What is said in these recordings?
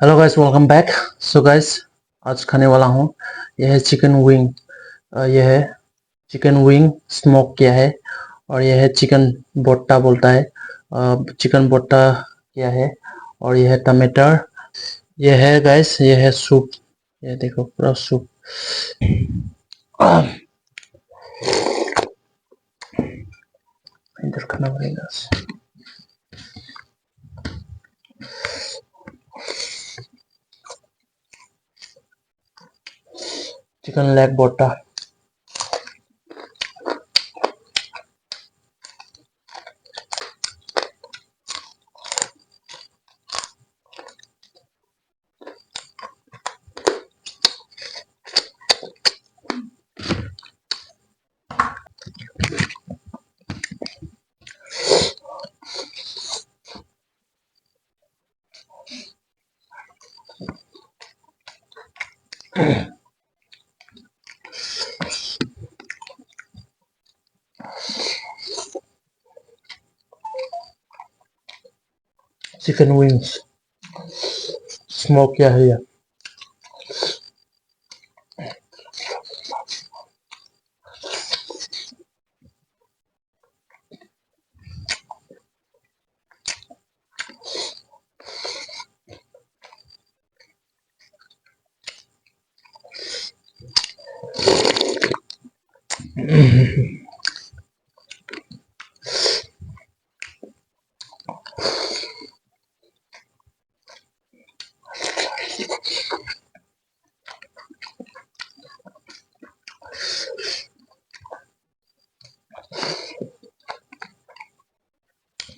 Hello guys, welcome back. So guys, आज खाने वाला हूँ। यह है चिकन विंग। यह है चिकन विंग स्मोक किया है। और यह है चिकन बोट्टा बोलता है। चिकन बोट्टा किया है। और यह है टमाटर। यह है गाइस, यह है सूप। यह देखो पूरा सूप। इधर खाना पड़ेगा। चिकन लेग बोट्टा। चिकन विंग्स स्मोक किया है यह।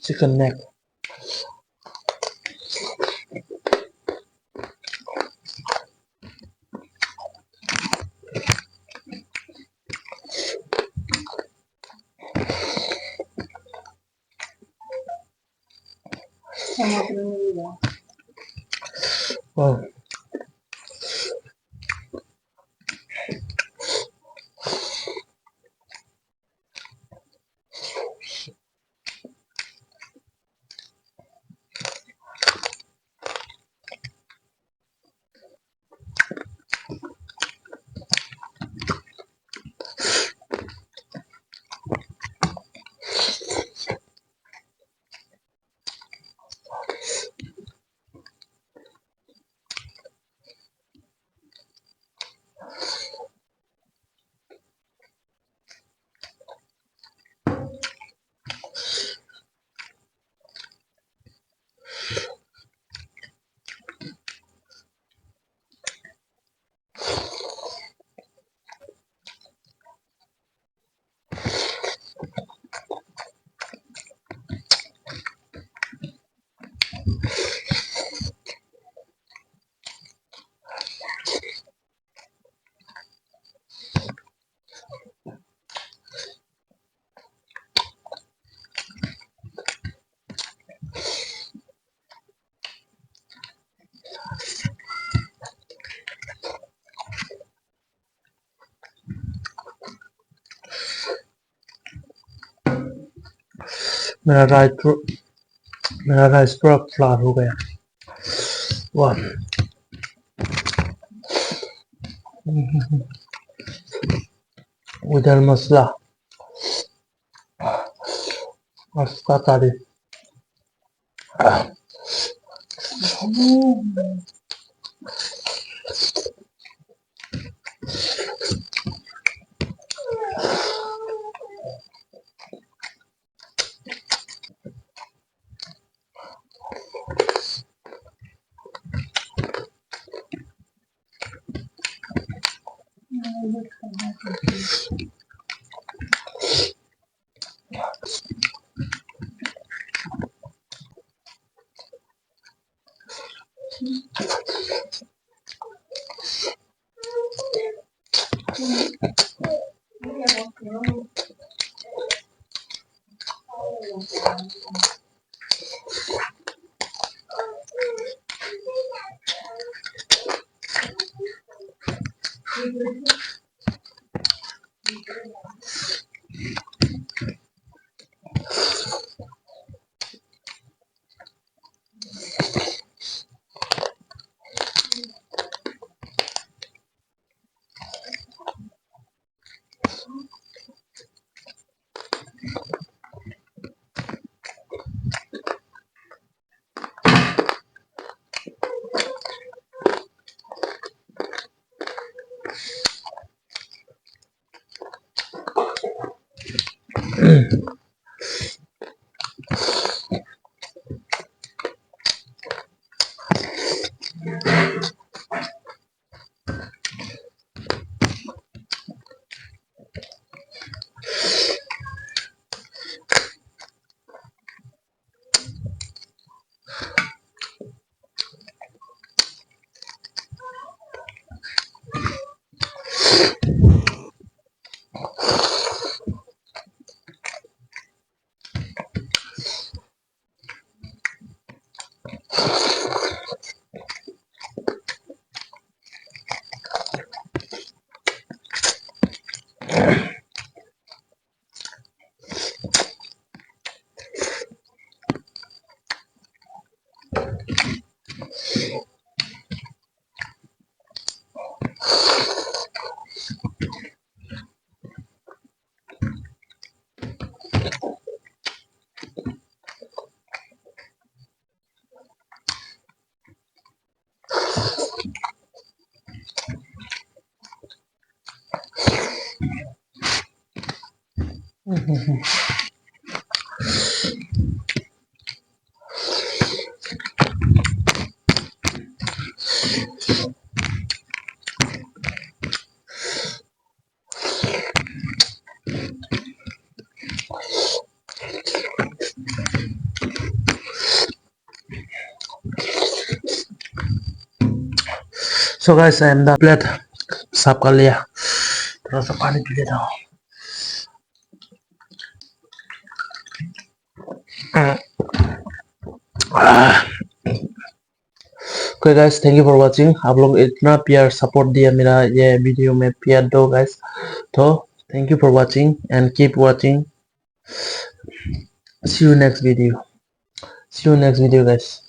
Chicken neck. वाह। मेरा राइस मेरा राइस पूरा फ्लावर हो गया। वाह। उधर मसला मस्का तारीफ। So guys, I am the plate साफ कर लिया. थोड़ा सा पानी पी लेता हूँ. Okay guys, thank you for watching. आप लोग इतना प्यार सपोर्ट दिया मेरा ये वीडियो में, प्यार दो गाइस. तो thank you for watching and keep watching. See you next video. See you next video guys.